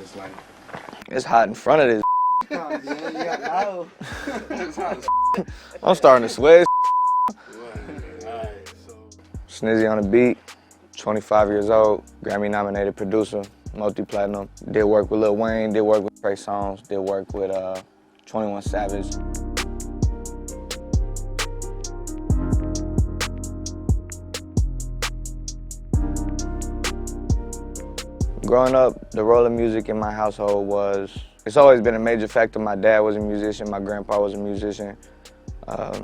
it's like? It's hot in front of this. Oh, yeah, yeah, no. It's hot as I'm starting to sweat. Alright, so. Snizzy on the beat, 25 years old, Grammy-nominated producer, multi-platinum. Did work with Lil Wayne, did work with Trey Songz, did work with 21 Savage. Growing up, the role of music in my household was, it's always been a major factor. My dad was a musician, my grandpa was a musician. I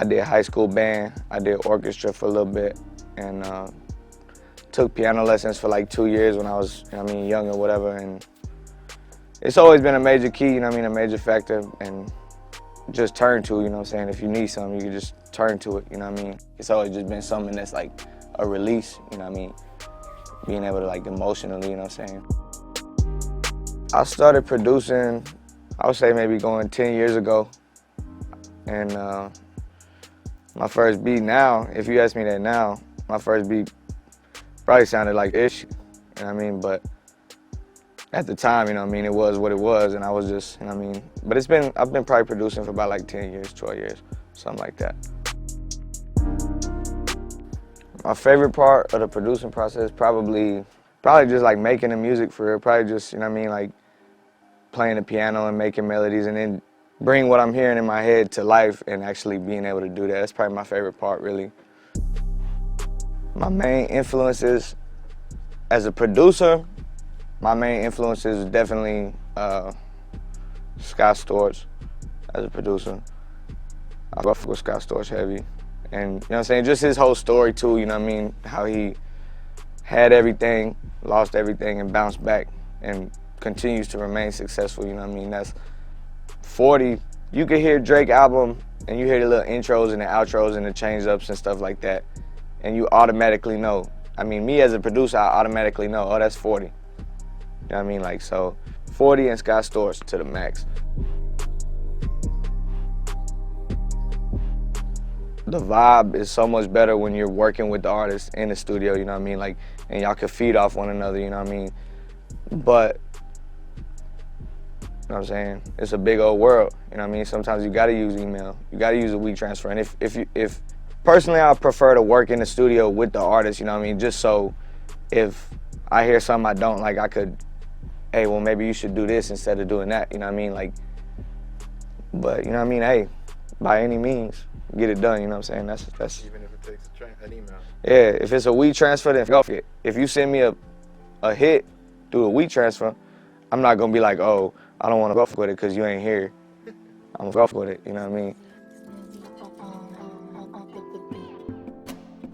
did high school band, I did orchestra for a little bit, and took piano lessons for like 2 years when I was, young or whatever. And it's always been a major key, a major factor, and just turn to, if you need something, you can just turn to it, It's always just been something that's like a release, being able to like emotionally, I started producing, I would say maybe going 10 years ago. And my first beat now, if you ask me that now, my first beat probably sounded like Ish, but at the time, it was what it was, and I was just, but I've been probably producing for about like 10 years, 12 years, something like that. My favorite part of the producing process probably just like making the music for real, probably just, like playing the piano and making melodies and then bring what I'm hearing in my head to life and actually being able to do that. That's probably my favorite part, really. My main influences as a producer, my main influences is definitely Scott Storch as a producer. I fuck with Scott Storch heavy. And, just his whole story too, how he had everything, lost everything, and bounced back and continues to remain successful, That's 40. You could hear Drake album and you hear the little intros and the outros and the change-ups and stuff like that, and you automatically know. Me as a producer, I automatically know, oh, that's 40. So 40 and Scott Storch to the max. The vibe is so much better when you're working with the artist in the studio, and y'all can feed off one another, But, it's a big old world, Sometimes you gotta use email, you gotta use a WeTransfer, and if personally, I prefer to work in the studio with the artist, just so if I hear something I don't like, I could, hey, well, maybe you should do this instead of doing that, But, hey, by any means, get it done, That's even if it takes an email. Yeah, if it's a WeTransfer, then go for it. If you send me a hit through a WeTransfer, I'm not gonna be like, oh, I don't wanna go with it because you ain't here. I'm gonna go with it,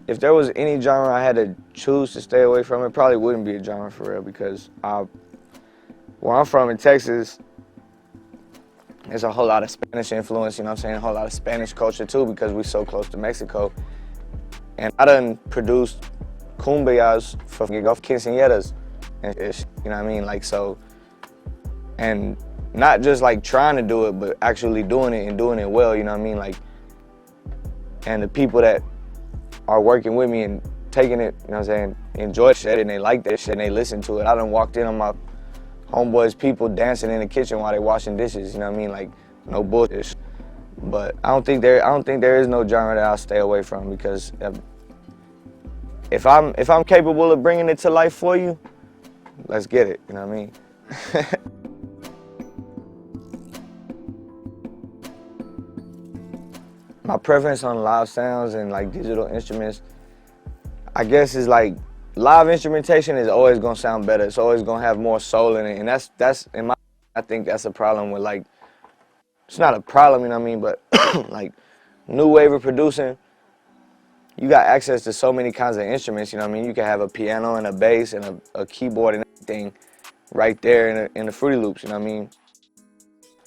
If there was any genre I had to choose to stay away from, it probably wouldn't be a genre for real, because where I'm from in Texas, there's a whole lot of Spanish influence, a whole lot of Spanish culture too, because we're so close to Mexico. And I done produced cumbias for quinceañeras and ish, so, and not just like trying to do it, but actually doing it and doing it well, and the people that are working with me and taking it, enjoy shit and they like that shit and they listen to it. I done walked in on my homeboys, people dancing in the kitchen while they washing dishes, like no bullshit. But I don't think there is no genre that I'll stay away from, because if I'm capable of bringing it to life for you, let's get it, My preference on live sounds and like digital instruments, I guess, is like live instrumentation is always gonna sound better. It's always gonna have more soul in it, and that's in my. I think that's a problem with like. It's not a problem, but like new wave of producing, you got access to so many kinds of instruments. You can have a piano and a bass and a keyboard and everything right there in the Fruity Loops.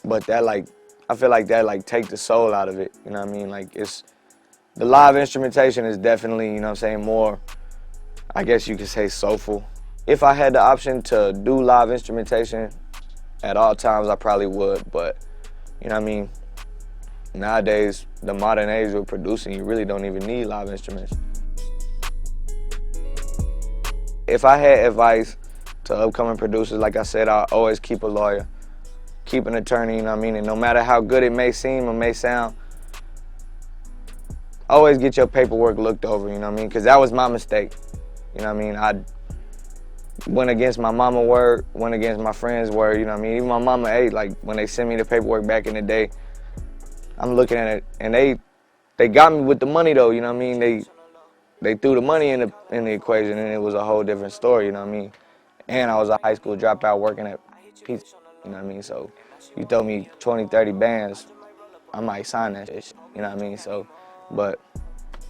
But that like, I feel like that like take the soul out of it. Like it's the live instrumentation is definitely more. I guess you could say soulful. If I had the option to do live instrumentation at all times, I probably would, but nowadays, the modern age of producing, you really don't even need live instruments. If I had advice to upcoming producers, like I said, I always keep a lawyer, keep an attorney, you know what I mean? And no matter how good it may seem or may sound, always get your paperwork looked over, you know what I mean? Because that was my mistake, you know what I mean? I went against my mama's word, went against my friend's word, you know what I mean? Even my mama, hey, like when they sent me the paperwork back in the day, I'm looking at it, and they got me with the money though, you know what I mean? They threw the money in the equation, and it was a whole different story, you know what I mean? And I was a high school dropout working at pizza, you know what I mean? So you throw me 20, 30 bands, I might sign that shit, you know what I mean? So, but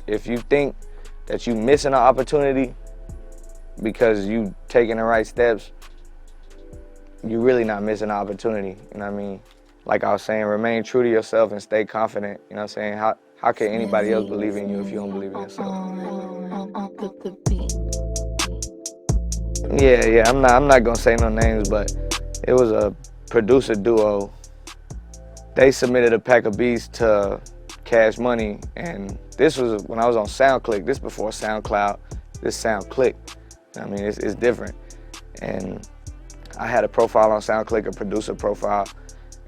if you think that you missing an opportunity because you taking the right steps, you really not missing an opportunity, you know what I mean? Like I was saying, remain true to yourself and stay confident, you know what I'm saying? How can anybody else believe in you if you don't believe in yourself? Yeah, I'm not gonna say no names, but it was a producer duo. They submitted a pack of beats to Cash Money, and this was when I was on SoundClick. This before SoundCloud, this SoundClick. I mean, it's different. And I had a profile on SoundClick, a producer profile,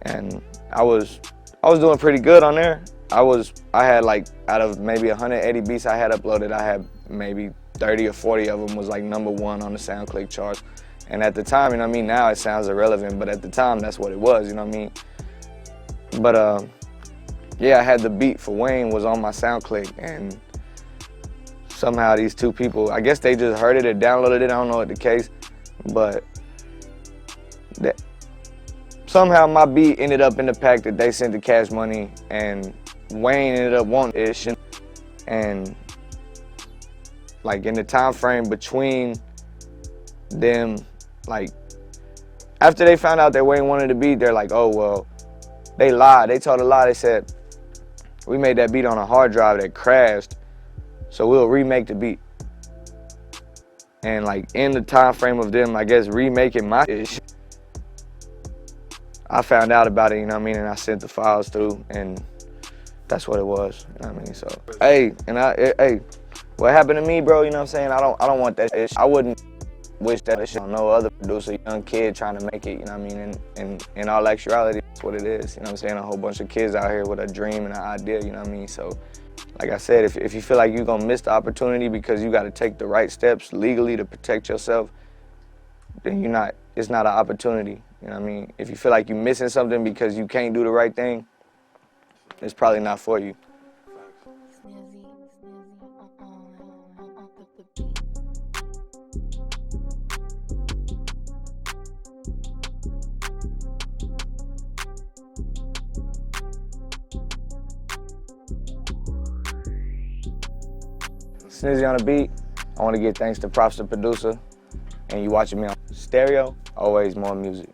and I was doing pretty good on there. I had like, out of maybe 180 beats I had uploaded, I had maybe 30 or 40 of them was like #1 on the SoundClick charts. And at the time, you know what I mean, now it sounds irrelevant, but at the time, that's what it was, you know what I mean? But yeah, I had the beat for Wayne was on my SoundClick, and somehow these two people, I guess they just heard it or downloaded it, I don't know what the case, but somehow my beat ended up in the pack that they sent to Cash Money, and Wayne ended up wanting it, and like in the time frame between them, like after they found out that Wayne wanted the beat, they're like, oh well, they lied. They told a lie. They said, we made that beat on a hard drive that crashed, so we'll remake the beat. And like in the time frame of them, I guess, remaking my ish, I found out about it, you know what I mean, and I sent the files through, and that's what it was, you know what I mean? So, hey, what happened to me, bro, you know what I'm saying? I don't want that shit. I wouldn't wish that shit on no other producer, young kid trying to make it, you know what I mean? And in all actuality, that's what it is, you know what I'm saying? A whole bunch of kids out here with a dream and an idea, you know what I mean? So, like I said, if you feel like you're gonna miss the opportunity because you gotta take the right steps legally to protect yourself, then it's not an opportunity, you know what I mean? If you feel like you're missing something because you can't do the right thing, it's probably not for you. Snizzy on the beat. I want to give thanks to props to producer, and you watching me on Stereo, always more music.